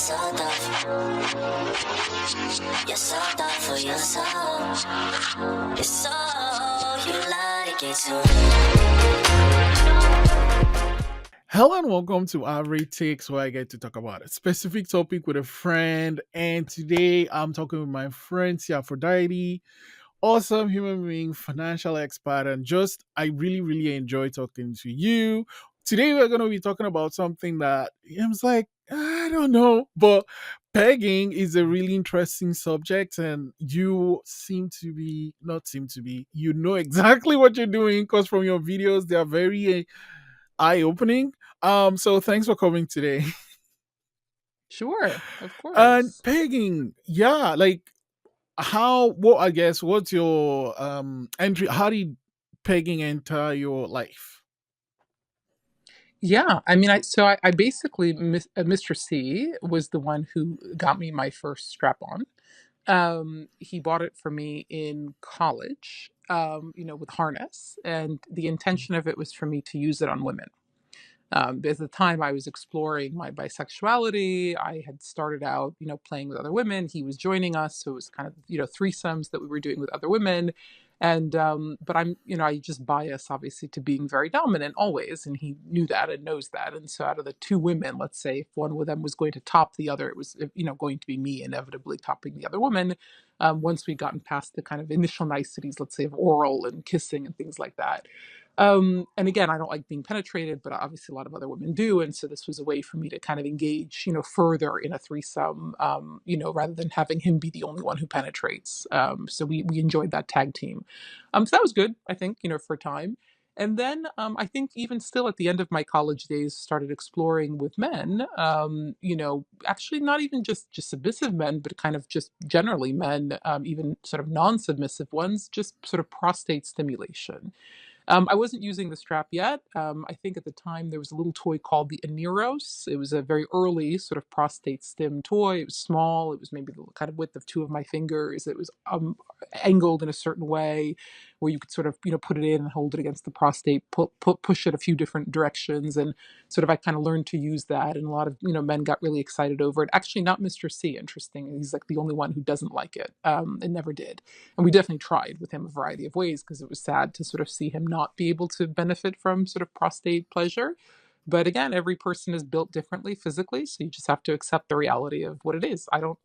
so tough. You're so tough for yourself. You're so, you like it too. Hello and welcome to Every Takes, where I get to talk about a specific topic with a friend. And today I'm talking with my friend SeaAphrodite, awesome human being, financial expert, and just I really enjoy talking to you. Today we're going to be talking about something that I was like, I don't know, but pegging is a really interesting subject, and you you know exactly what you're doing because from your videos they are very eye opening. So thanks for coming today. Sure, of And course. pegging, yeah, like what I guess what's your entry? How did pegging enter your life? Yeah, I mean, I basically Mr. C was the one who got me my first strap on. He bought it for me in college, with harness, and the intention of it was for me to use it on women. At the time, I was exploring my bisexuality. I had started out, playing with other women. He was joining us, so it was kind of, threesomes that we were doing with other women. And but I just bias obviously to being very dominant always, and he knew that and knows that. And so, out of the two women, let's say if one of them was going to top the other, it was going to be me inevitably topping the other woman. Once we'd gotten past the kind of initial niceties, let's say of oral and kissing and things like that. And again, I don't like being penetrated, but obviously a lot of other women do. And so this was a way for me to kind of engage, further in a threesome, rather than having him be the only one who penetrates. So we enjoyed that tag team. So that was good, I think, for a time. And then I think even still at the end of my college days, started exploring with men, actually not even just submissive men, but kind of just generally men, even sort of non-submissive ones, just sort of prostate stimulation. I wasn't using the strap yet. I think at the time there was a little toy called the Aneros. It was a very early sort of prostate stim toy. It was small. It was maybe the kind of width of two of my fingers. It was angled in a certain way where you could sort of put it in and hold it against the prostate, push it a few different directions, and sort of I kind of learned to use that. And a lot of men got really excited over it. Actually, not Mr. C. Interesting. He's like the only one who doesn't like it. And never did. And we definitely tried with him a variety of ways because it was sad to sort of see him not be able to benefit from sort of prostate pleasure. But again, every person is built differently physically, so you just have to accept the reality of what it is. I don't,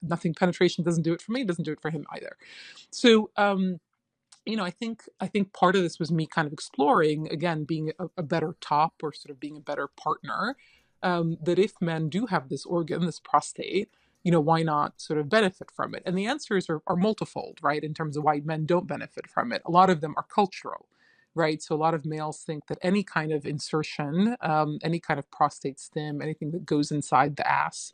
nothing penetration doesn't do it for me, doesn't do it for him either. So, I think part of this was me kind of exploring again, being a better top or sort of being a better partner. That if men do have this organ, this prostate, why not sort of benefit from it? And the answers are multifold, right? In terms of why men don't benefit from it. A lot of them are cultural, right? So a lot of males think that any kind of insertion, any kind of prostate stim, anything that goes inside the ass,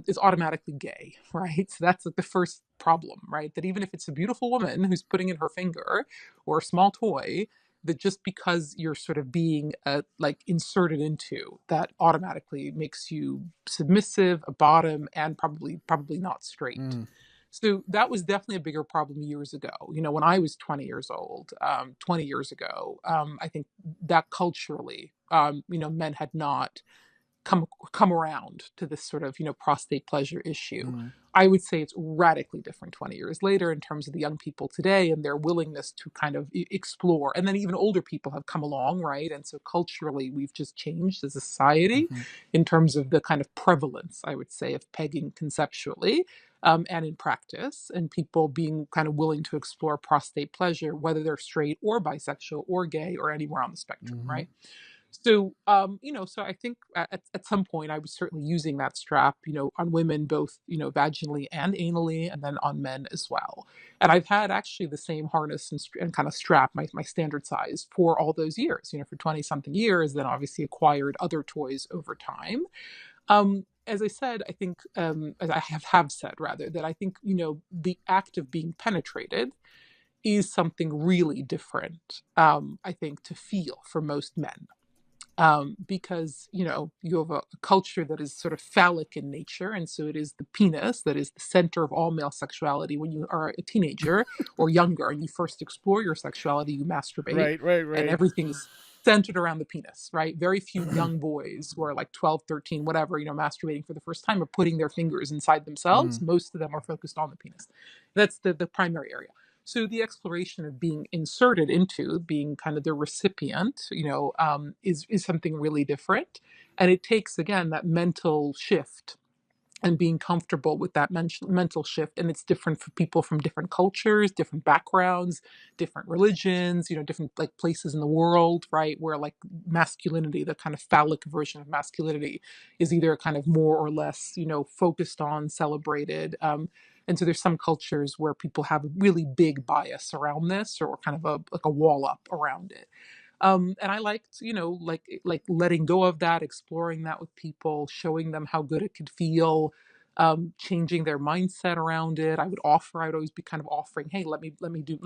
is automatically gay, right? So that's like the first problem, right? That even if it's a beautiful woman who's putting in her finger or a small toy, that just because you're sort of being like inserted into, that automatically makes you submissive, a bottom, and probably not straight. Mm, So that was definitely a bigger problem years ago. When I was 20 years old, 20 years ago, I think that culturally, men had not come around to this sort of prostate pleasure issue. mm, I would say it's radically different 20 years later in terms of the young people today and their willingness to kind of explore. And then even older people have come along, right? And so culturally, we've just changed as a society mhm, in terms of the kind of prevalence, I would say, of pegging conceptually. And in practice, and people being kind of willing to explore prostate pleasure, whether they're straight or bisexual or gay or anywhere on the spectrum, mhm, right? So, so I think at some point I was certainly using that strap, on women, both, vaginally and anally, and then on men as well. And I've had actually the same harness and kind of strap, my standard size, for all those years, for 20 something years, then obviously acquired other toys over time. As I said, I think, as I have said rather, that I think, the act of being penetrated is something really different, I think, to feel for most men, because you have a culture that is sort of phallic in nature, and so it is the penis that is the center of all male sexuality. When you are a teenager or younger and you first explore your sexuality, you masturbate, right, right, and right. everything's centered around the penis, right? Very few young boys who are like 12, 13, whatever, masturbating for the first time are putting their fingers inside themselves. Mm, Most of them are focused on the penis. That's the primary area. So the exploration of being inserted into, being kind of the recipient, is something really different. And it takes, again, that mental shift and being comfortable with that mental shift. And it's different for people from different cultures, different backgrounds, different religions, different like places in the world, right? Where like masculinity, the kind of phallic version of masculinity, is either kind of more or less, focused on, celebrated. And so there's some cultures where people have a really big bias around this, or kind of like a wall up around it. And I liked, like letting go of that, exploring that with people, showing them how good it could feel, changing their mindset around it. I'd always be kind of offering, hey, let me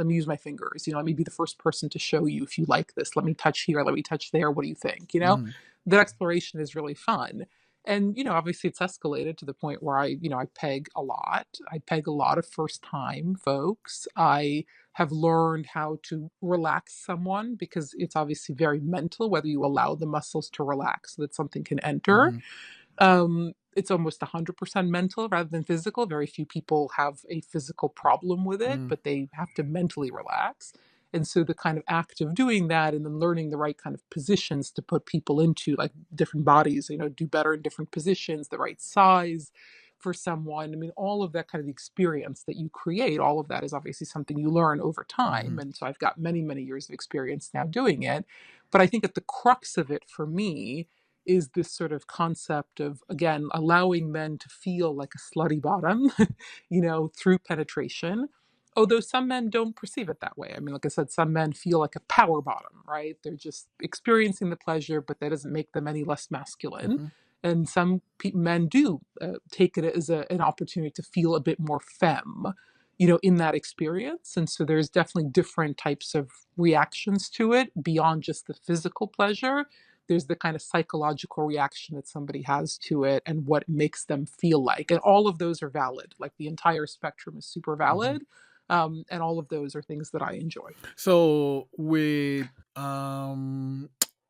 use my fingers. Let me be the first person to show you if you like this. Let me touch here. Let me touch there. What do you think? mm, That exploration is really fun. And, obviously it's escalated to the point where I peg a lot. I peg a lot of first time folks. I have learned how to relax someone because it's obviously very mental, whether you allow the muscles to relax so that something can enter. mhm, It's almost 100% mental rather than physical. Very few people have a physical problem with it, mm, but they have to mentally relax. And so the kind of act of doing that and then learning the right kind of positions to put people into, like different bodies, do better in different positions, the right size for someone. I mean, all of that kind of experience that you create, all of that is obviously something you learn over time. mhm, And so I've got many, many years of experience now doing it. But I think at the crux of it for me is this sort of concept of, again, allowing men to feel like a slutty bottom, through penetration. Although some men don't perceive it that way. I mean, like I said, some men feel like a power bottom, right? They're just experiencing the pleasure, but that doesn't make them any less masculine. mhm, And some men do take it as an opportunity to feel a bit more femme, in that experience. And so there's definitely different types of reactions to it beyond just the physical pleasure. There's the kind of psychological reaction that somebody has to it and what it makes them feel like. And all of those are valid. Like the entire spectrum is super mhm. valid. And all of those are things that I enjoy. So with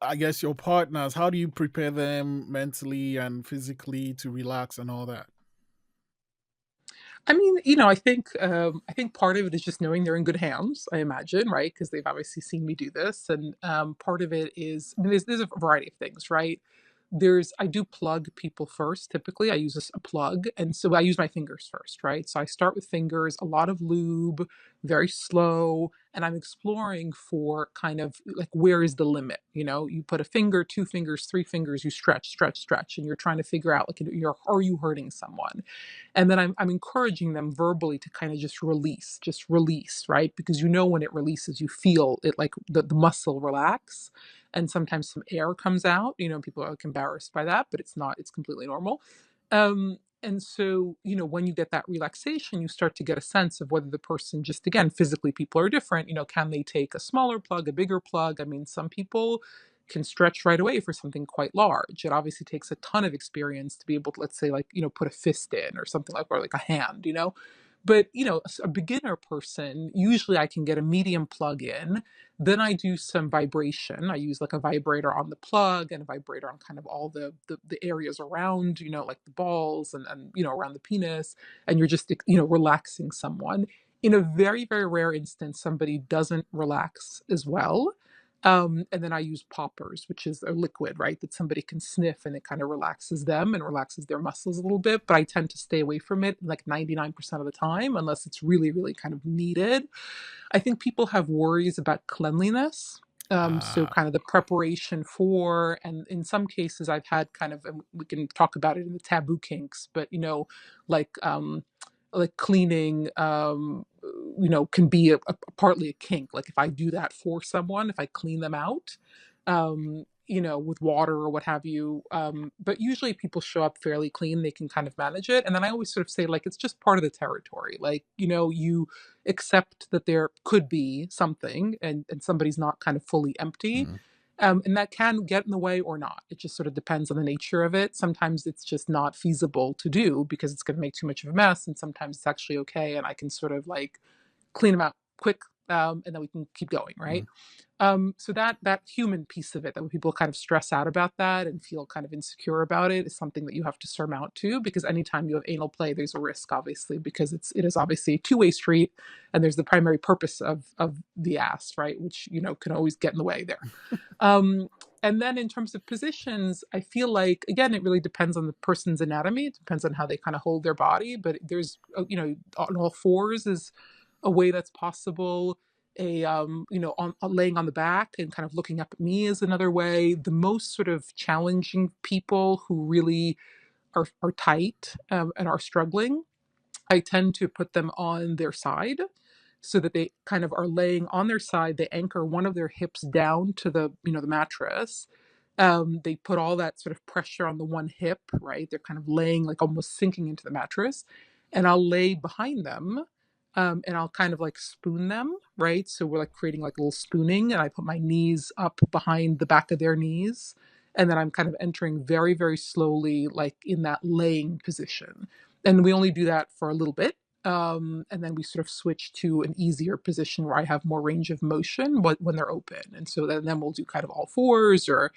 I guess your partners, how do you prepare them mentally and physically to relax and all that? I mean, I think part of it is just knowing they're in good hands. I imagine, right? Because they've obviously seen me do this, and part of it is, I mean, there's a variety of things, right? I do plug people first. Typically, I use a plug, and so I use my fingers first, right? So I start with fingers, a lot of lube, very slow, and I'm exploring for kind of like where is the limit? You put a finger, two fingers, three fingers, you stretch, stretch, stretch, and you're trying to figure out like, are you hurting someone? And then I'm encouraging them verbally to kind of just release, right? Because when it releases, you feel it like the muscle relax, and sometimes some air comes out. People are like embarrassed by that, but it's not, it's completely normal. And so, when you get that relaxation, you start to get a sense of whether the person, just again, physically, people are different. Can they take a smaller plug, a bigger plug? I mean, some people can stretch right away for something quite large. It obviously takes a ton of experience to be able to, let's say, like, put a fist in or something like, or like a hand. But, a beginner person, usually I can get a medium plug in. Then I do some vibration. I use like a vibrator on the plug and a vibrator on kind of all the areas around, like the balls and around the penis. And you're just, relaxing someone. In a very, very rare instance, somebody doesn't relax as well. And then I use poppers, which is a liquid, right, that somebody can sniff and it kind of relaxes them and relaxes their muscles a little bit. But I tend to stay away from it like 99% of the time, unless it's really, really kind of needed. I think people have worries about cleanliness. So Ah, kind of the preparation for, and in some cases I've had kind of, and we can talk about it in the taboo kinks, but like cleaning, can be partly a kink. Like if I do that for someone, if I clean them out, with water or what have you. But usually people show up fairly clean. They can kind of manage it. And then I always sort of say, like, it's just part of the territory. Like, you accept that there could be something and somebody's not kind of fully empty. mm, And that can get in the way or not. It just sort of depends on the nature of it. Sometimes it's just not feasible to do because it's going to make too much of a mess. And sometimes it's actually okay. And I can sort of like clean them out quick, and then we can keep going, right? Mm. So that human piece of it, that when people kind of stress out about that and feel kind of insecure about it, is something that you have to surmount too. Because anytime you have anal play, there's a risk, obviously, because it is obviously a two-way street, and there's the primary purpose of the ass, right, which can always get in the way there. Um, and then in terms of positions, I feel like, again, it really depends on the person's anatomy. It depends on how they kind of hold their body. But there's, on all fours is a way that's possible. Laying on the back and kind of looking up at me is another way. The most sort of challenging people who really are tight, and are struggling, I tend to put them on their side so that they kind of are laying on their side. They anchor one of their hips down to the mattress. They put all that sort of pressure on the one hip, right? They're kind of laying, like almost sinking into the mattress. And I'll lay behind them, and I'll kind of like spoon them, right? So we're like creating like a little spooning, and I put my knees up behind the back of their knees. And then I'm kind of entering very, very slowly, like in that laying position. And we only do that for a little bit. And then we sort of switch to an easier position where I have more range of motion when they're open. And so then we'll do kind of all fours, or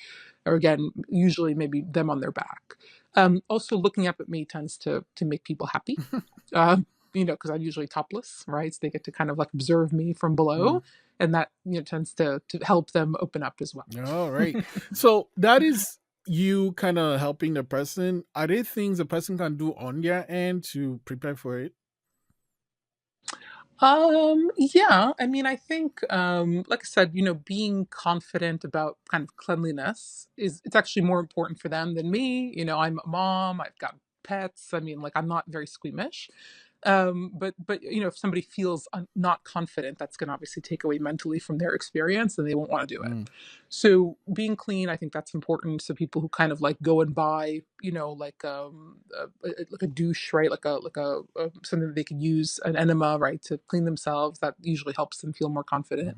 again, usually maybe them on their back. Also, looking up at me tends to make people happy, because I'm usually topless, right? So they get to kind of like observe me from below, Mm. and that tends to help them open up as well. All right. So that is you kind of helping the person. Are there things a person can do on their end to prepare for it? Yeah, I mean, I think, like I said, being confident about kind of cleanliness it's actually more important for them than me. I'm a mom, I've got pets. I mean, like, I'm not very squeamish. But if somebody feels not confident, that's going to obviously take away mentally from their experience, and they won't want to do it. Mm. So being clean, I think that's important. So people who kind of like go and buy, like a douche, right? Like a something that they could use, an enema, right, to clean themselves. That usually helps them feel more confident.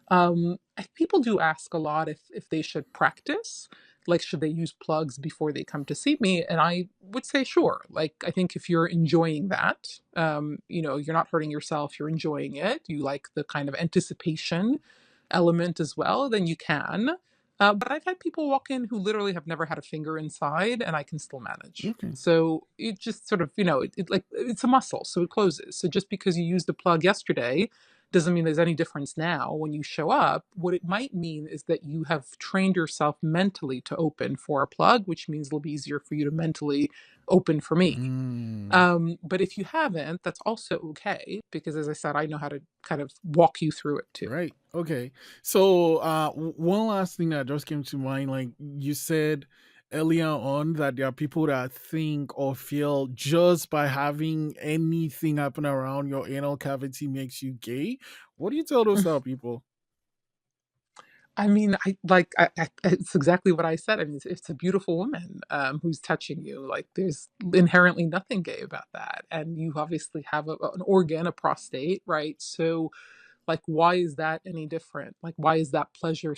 Hmm. People do ask a lot if they should practice, like should they use plugs before they come to see me, and I would say sure. Like, I think if you're enjoying that, you're not hurting yourself, you're enjoying it, you like the kind of anticipation element as well, then you can. But I've had people walk in who literally have never had a finger inside, and I can still manage. Okay. So it just sort of, like it's a muscle, so it closes. So just because you used the plug yesterday doesn't mean there's any difference now when you show up. What it might mean is that you have trained yourself mentally to open for a plug, which means it'll be easier for you to mentally open for me. Mm. But if you haven't, that's also okay, because as I said, I know how to kind of walk you through it too. Right. Okay. So, one last thing that just came to mind, like you said earlier on, that there are people that think or feel just by having anything happen around your anal cavity makes you gay. What do you tell those people? I mean, it's exactly what I said. I mean, it's a beautiful woman, who's touching you. Like, there's inherently nothing gay about that, and you obviously have an organ, a prostate, right? So, like, why is that any different? Like, why is that pleasure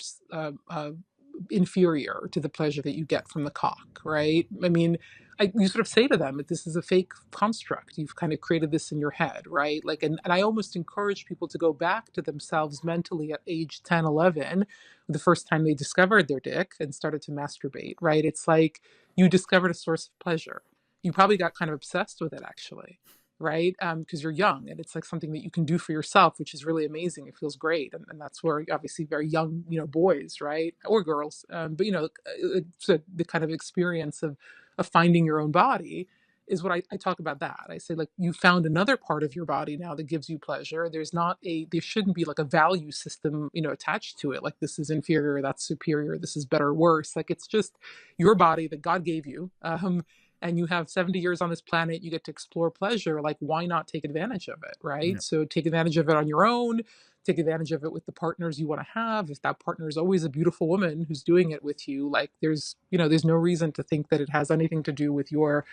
inferior to the pleasure that you get from the cock, right? I mean, you sort of say to them that this is a fake construct. You've kind of created this in your head, right? Like, and I almost encourage people to go back to themselves mentally at age 10, 11, the first time they discovered their dick and started to masturbate, right? It's like you discovered a source of pleasure. You probably got kind of obsessed with it, actually, right? Because you're young, and it's like something that you can do for yourself, which is really amazing. It feels great, and that's where obviously very young, boys, right, or girls, but so the kind of experience of finding your own body is what I talk about. That I say, like, you found another part of your body now that gives you pleasure. There shouldn't be like a value system, attached to it. Like, this is inferior, that's superior, this is better, worse. Like, it's just your body that God gave you. And you have 70 years on this planet, you get to explore pleasure. Like, why not take advantage of it, Yeah. right? So take advantage of it on your own, take advantage of it with the partners you want to have. If that partner is always a beautiful woman who's doing it with you, like, there's no reason to think that it has anything to do with your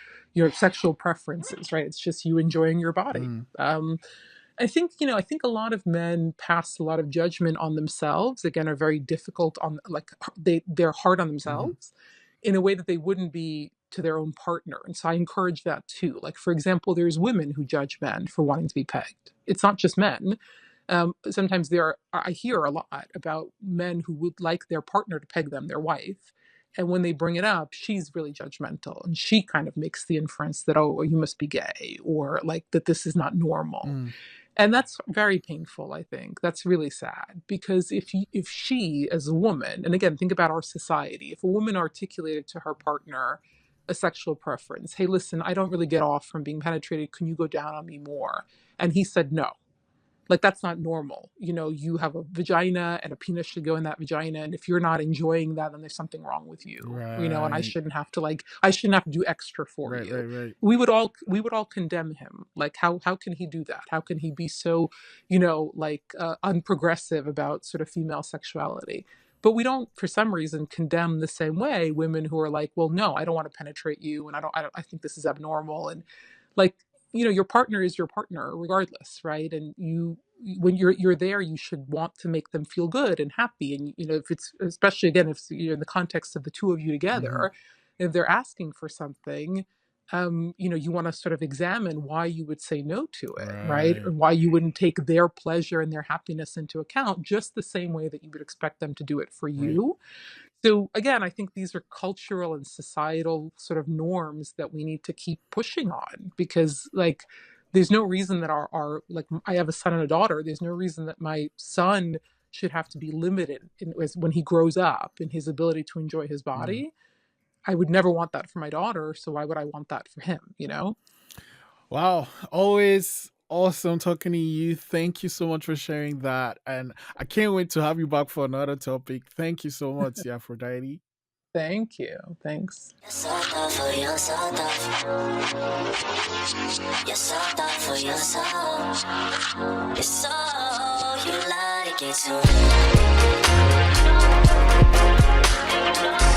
sexual preferences, right? It's just you enjoying your body. Mm. I think a lot of men pass a lot of judgment on themselves. Again, are very difficult on, like, they're hard on Hmm. themselves in a way that they wouldn't be to their own partner. And so I encourage that too. Like, for example, there's women who judge men for wanting to be pegged. It's not just men. Sometimes I hear a lot about men who would like their partner to peg them, their wife. And when they bring it up, she's really judgmental and she kind of makes the inference that, oh, you must be gay, or like that this is not normal. Mm. And that's very painful, I think. That's really sad because if she, as a woman, and again, think about our society, if a woman articulated to her partner a sexual preference, hey, listen, I don't really get off from being penetrated. Can you go down on me more? And he said no. Like, that's not normal. You have a vagina and a penis should go in that vagina. And if you're not enjoying that, then there's something wrong with you, and I Right. shouldn't have to I shouldn't have to do extra for Right. you. Right. We would all condemn him. Like, how can he do that? How can he be so, unprogressive about sort of female sexuality? But we don't, for some reason, condemn the same way women who are like, well, no, I don't want to penetrate you. And I think this is abnormal. And like, your partner is your partner regardless, right? And when you're there, you should want to make them feel good and happy. And if it's, especially again, if you're in the context of the two of you Hmm. together, if they're asking for something, you want to sort of examine why you would say no to it, right? Right. Or why you wouldn't take their pleasure and their happiness into account, just the same way that you would expect them to do it for Right. you. So again, I think these are cultural and societal sort of norms that we need to keep pushing on, because like there's no reason that our like, I have a son and a daughter, there's no reason that my son should have to be limited when he grows up in his ability to enjoy his Mm. body. I would never want that for my daughter, so why would I want that for him? Wow. Always awesome talking to you. Thank you so much for sharing that. And I can't wait to have you back for another topic. Thank you so much, Aphrodite. Thank you. Thanks. You're so thoughtful, you're so thoughtful. You're so thoughtful, you're so. You're so. You like it too.